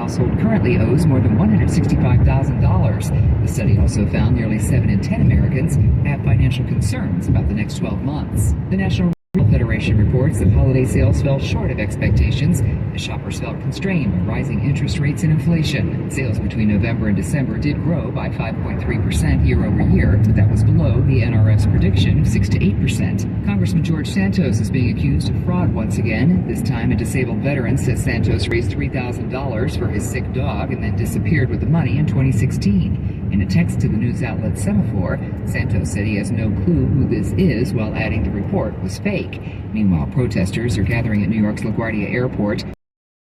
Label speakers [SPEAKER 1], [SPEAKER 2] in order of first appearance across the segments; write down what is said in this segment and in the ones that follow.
[SPEAKER 1] household currently owes more than $165,000. The study also found nearly 7 in 10 Americans have financial concerns about the next 12 months. The National Retail Federation reports that holiday sales fell short of expectations as shoppers felt constrained by rising interest rates and inflation. Sales between November and December did grow by 5.3% year over year, but that was below the NRF's prediction of 6 to 8%. Congressman George Santos is being accused of fraud once again. This time, a disabled veteran says Santos raised $3,000 for his sick dog and then disappeared with the money in 2016. In a text to the news outlet Semaphore, Santos said he has no clue who this is, while adding the report was fake. Meanwhile, protesters are gathering at New York's LaGuardia Airport.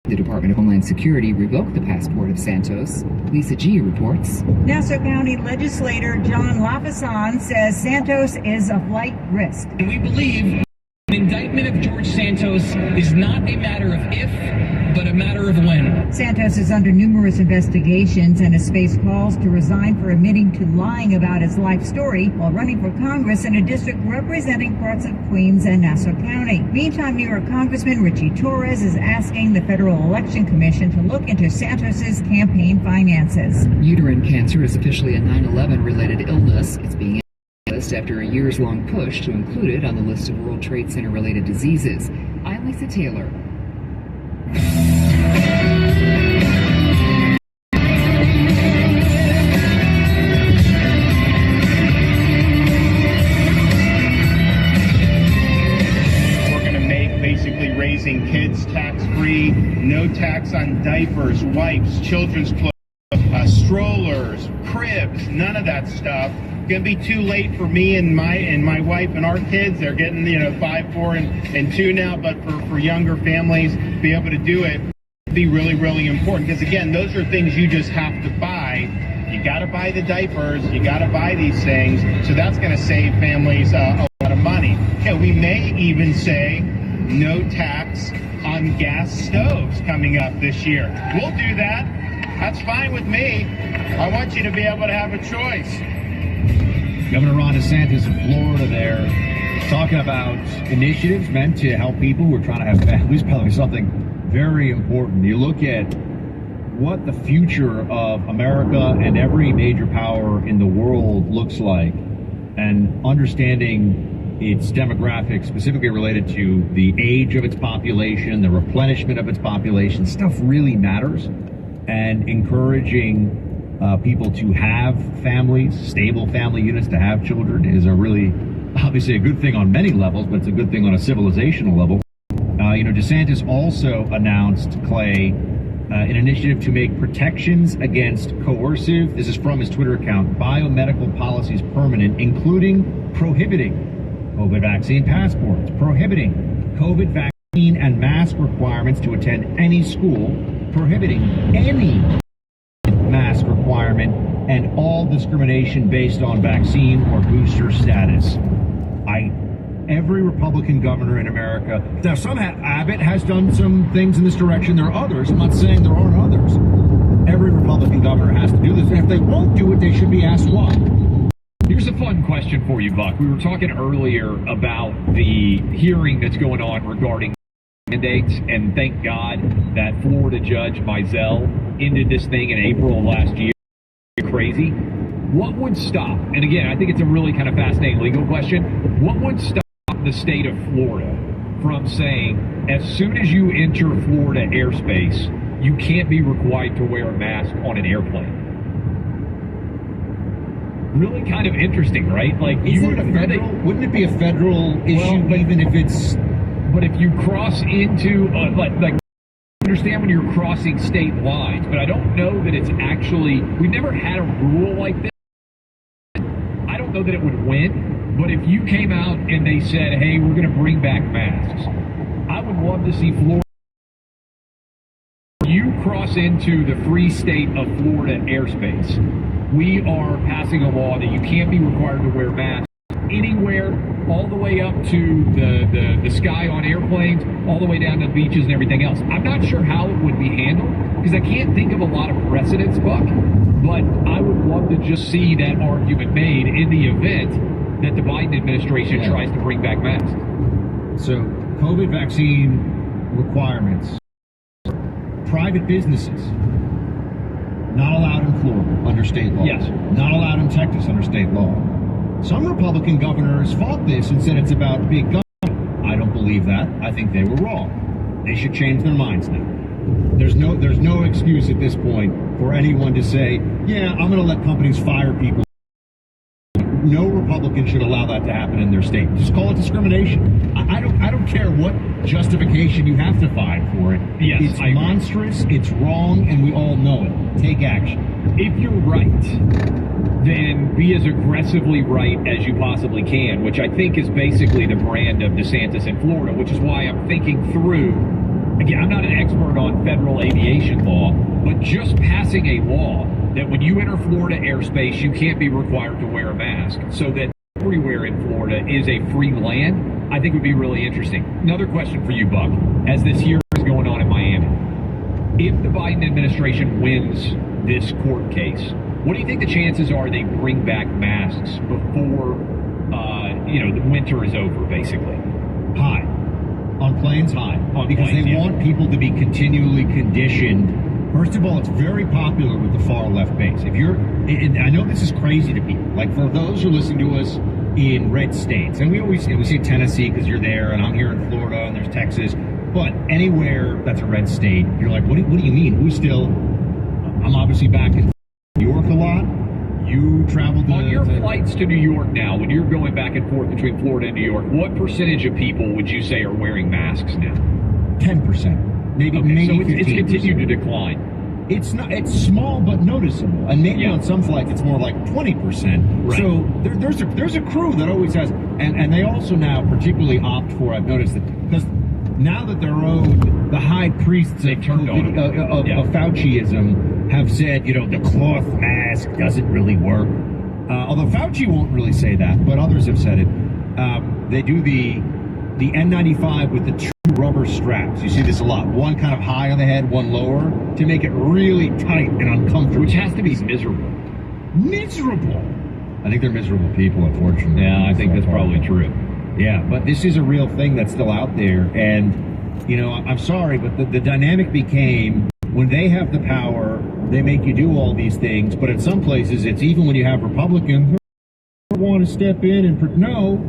[SPEAKER 1] The Department of Homeland Security revoked the passport of Santos. Lisa G. reports.
[SPEAKER 2] Nassau County legislator John Lafasson says Santos is a flight risk.
[SPEAKER 3] We believe an indictment of George Santos is not a matter of if, but a matter of when.
[SPEAKER 2] Santos is under numerous investigations and has faced calls to resign for admitting to lying about his life story while running for Congress in a district representing parts of Queens and Nassau County. Meantime, New York Congressman Richie Torres is asking the Federal Election Commission to look into Santos's campaign finances.
[SPEAKER 1] Uterine cancer is officially a 9/11 related illness. It's being after a years-long push to include it on the list of World Trade Center-related diseases. I'm Lisa Taylor.
[SPEAKER 4] We're going to make basically raising kids tax-free, no tax on diapers, wipes, children's clothes, strollers, cribs, none of that stuff. Going to be too late for me and my wife and our kids. They're getting 5, 4, and 2 now, but for younger families, be able to do it would be really, really important, because again, those are things you just have to buy. You got to buy the diapers, you got to buy these things, so that's going to save families a lot of money. We may even say no tax on gas stoves coming up this year. We'll do that. That's fine with me. I want you to be able to have a choice.
[SPEAKER 5] Governor Ron DeSantis of Florida there talking about initiatives meant to help people who are trying to have families, probably something very important. You look at what the future of America and every major power in the world looks like, and understanding its demographics, specifically related to the age of its population, the replenishment of its population, stuff really matters, and encouraging people to have families, stable family units, to have children is obviously a good thing on many levels, but it's a good thing on a civilizational level. DeSantis also announced, Clay, an initiative to make protections against coercive, this is from his Twitter account, biomedical policies permanent, including prohibiting COVID vaccine passports, prohibiting COVID vaccine and mask requirements to attend any school, prohibiting any mask requirement, and all discrimination based on vaccine or booster status. Every Republican governor in America, now Abbott has done some things in this direction. There are others. I'm not saying there aren't others. Every Republican governor has to do this. And if they won't do it, they should be asked why.
[SPEAKER 6] Here's a fun question for you, Buck. We were talking earlier about the hearing that's going on regarding mandates, and thank God that Florida Judge Mizell ended this thing in April of last year. Crazy. What would stop, and again, I think it's a really kind of fascinating legal question, what would stop the state of Florida from saying, as soon as you enter Florida airspace, you can't be required to wear a mask on an airplane? Really kind of interesting, right? Like,
[SPEAKER 5] wouldn't it be a federal issue, even if it's...
[SPEAKER 6] But if you cross into, understand when you're crossing state lines, but I don't know that it's actually, we've never had a rule like this. I don't know that it would win, but if you came out and they said, hey, we're going to bring back masks, I would love to see Florida. You cross into the free state of Florida airspace, we are passing a law that you can't be required to wear masks anywhere, all the way up to the sky on airplanes, all the way down to the beaches and everything else. I'm not sure how it would be handled, because I can't think of a lot of precedents, Buck, but I would love to just see that argument made in the event that the Biden administration tries to bring back masks.
[SPEAKER 5] So, COVID vaccine requirements, private businesses Not allowed in Florida under state law.
[SPEAKER 6] Yes.
[SPEAKER 5] Not allowed in Texas under state law. Some Republican governors fought this and said it's about big government. I don't believe that. I think they were wrong. They should change their minds now. There's no excuse at this point for anyone to say, yeah, I'm going to let companies fire people. No Republican should allow that to happen in their state. Just call it discrimination. I don't care what justification you have to find for it.
[SPEAKER 6] Yes,
[SPEAKER 5] it's monstrous, it's wrong, and we all know it. Take action.
[SPEAKER 6] If you're right, then be as aggressively right as you possibly can, which I think is basically the brand of DeSantis in Florida, which is why I'm thinking through. Again, I'm not an expert on federal aviation law, but just passing a law that when you enter Florida airspace, you can't be required to wear a mask, so that everywhere in Florida is a free land, I think would be really interesting. Another question for you, Buck, as this hearing is going on in Miami. If the Biden administration wins this court case, what do you think the chances are they bring back masks before, the winter is over, basically?
[SPEAKER 5] High. On planes, high. Because
[SPEAKER 6] planes,
[SPEAKER 5] they want people to be continually conditioned. First of all, it's very popular with the far left base. And I know this is crazy to people. Like for those who listen to us in red states, and we say Tennessee because you're there, and I'm here in Florida, and there's Texas. But anywhere that's a red state, you're like, what do you mean? Who's still? I'm obviously back in New York a lot. You traveled
[SPEAKER 6] on your flights to New York now, when you're going back and forth between Florida and New York, what percentage of people would you say are wearing masks now?
[SPEAKER 5] 10%, maybe.
[SPEAKER 6] So it's continued to decline.
[SPEAKER 5] It's not. It's small but noticeable, and maybe on some flights it's more like 20%.
[SPEAKER 6] Right.
[SPEAKER 5] So there's a crew that always has, and they also now particularly opt for. I've noticed that because now that they're owed, the high priests of Fauciism have said, the cloth mask doesn't really work. Although Fauci won't really say that, but others have said it. They do the N95 with the two rubber straps. You see this a lot. One kind of high on the head, one lower, to make it really tight and uncomfortable.
[SPEAKER 6] Which has to be miserable.
[SPEAKER 5] Miserable. I think they're miserable people, unfortunately.
[SPEAKER 6] Yeah, I think that's probably true.
[SPEAKER 5] Yeah, but this is a real thing that's still out there. And, I'm sorry, but the dynamic became when they have the power, they make you do all these things. But in some places, it's even when you have Republicans who want to step in and no.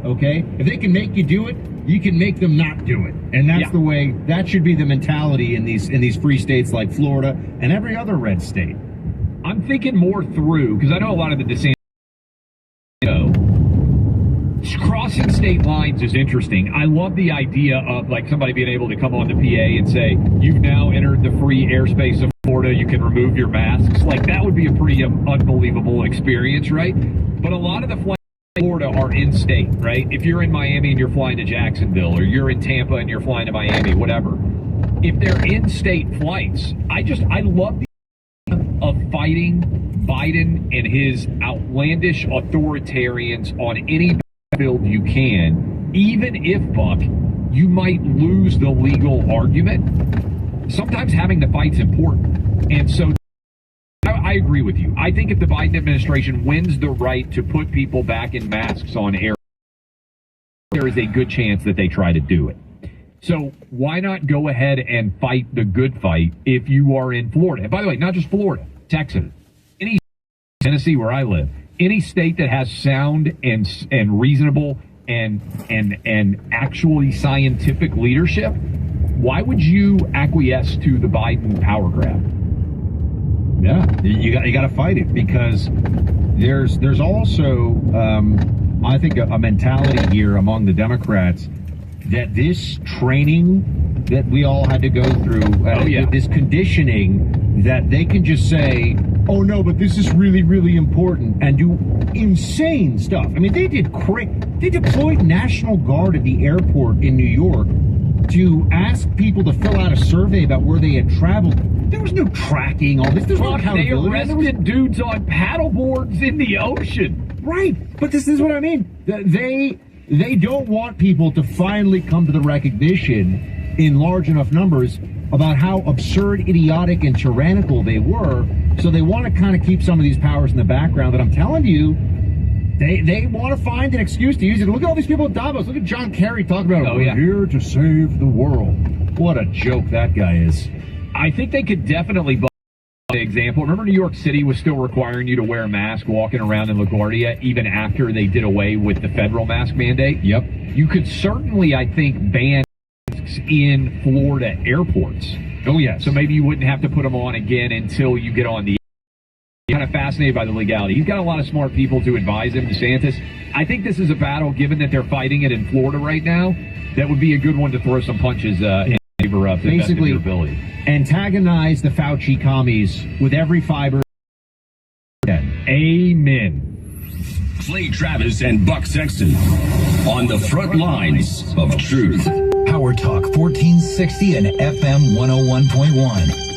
[SPEAKER 5] Okay? If they can make you do it, you can make them not do it. And that's the way, that should be the mentality in these free states like Florida and every other red state.
[SPEAKER 6] I'm thinking more through, because I know a lot of the DeSantis, crossing state lines is interesting. I love the idea of like somebody being able to come on the PA and say, you've now entered the free airspace of Florida, you can remove your masks. Like that would be a pretty unbelievable experience, right? But a lot of the flights in Florida are in state, right? If you're in Miami and you're flying to Jacksonville, or you're in Tampa and you're flying to Miami, whatever. If they're in state flights, I love the idea of fighting Biden and his outlandish authoritarians on any field you can, even if, Buck, you might lose the legal argument. Sometimes having the fight's important. And so I agree with you. I think if the Biden administration wins the right to put people back in masks on air, there is a good chance that they try to do it. So why not go ahead and fight the good fight if you are in Florida? And by the way, not just Florida, Texas, any Tennessee where I live, any state that has sound and reasonable and actually scientific leadership, why would you acquiesce to the Biden power grab?
[SPEAKER 5] Yeah, you got to fight it because there's also I think a mentality here among the Democrats that this training that we all had to go through, this conditioning, that they can just say, oh no, but this is really, really important, and do insane stuff. I mean, they deployed National Guard at the airport in New York to ask people to fill out a survey about where they had traveled. There was no tracking all this. There's no accountability.
[SPEAKER 6] They arrested dudes on paddle boards in the ocean.
[SPEAKER 5] Right, but this is what I mean. They don't want people to finally come to the recognition in large enough numbers about how absurd, idiotic, and tyrannical they were. So they want to kind of keep some of these powers in the background. But I'm telling you, they want to find an excuse to use it. Look at all these people at Davos. Look at John Kerry talking about, we're here to save the world. What a joke that guy is.
[SPEAKER 6] I think they could definitely example. Remember New York City was still requiring you to wear a mask walking around in LaGuardia even after they did away with the federal mask mandate?
[SPEAKER 5] Yep.
[SPEAKER 6] You could certainly, I think, ban masks in Florida airports.
[SPEAKER 5] Oh, yeah.
[SPEAKER 6] So maybe you wouldn't have to put them on again until you get on the kind of fascinated by the legality. He's got a lot of smart people to advise him, DeSantis. I think this is a battle, given that they're fighting it in Florida right now, that would be a good one to throw some punches in favor of.
[SPEAKER 5] Basically,
[SPEAKER 6] ability.
[SPEAKER 5] Antagonize the Fauci commies with every fiber.
[SPEAKER 6] Amen.
[SPEAKER 7] Clay Travis and Buck Sexton on the front lines of truth.
[SPEAKER 8] Power Talk 1460 and FM 101.1.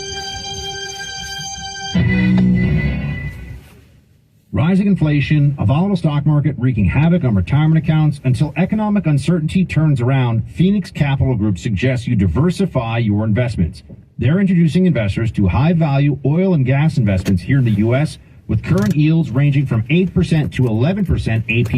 [SPEAKER 5] Rising inflation, a volatile stock market wreaking havoc on retirement accounts. Until economic uncertainty turns around, Phoenix Capital Group suggests you diversify your investments. They're introducing investors to high-value oil and gas investments here in the U.S. with current yields ranging from 8% to 11% AP.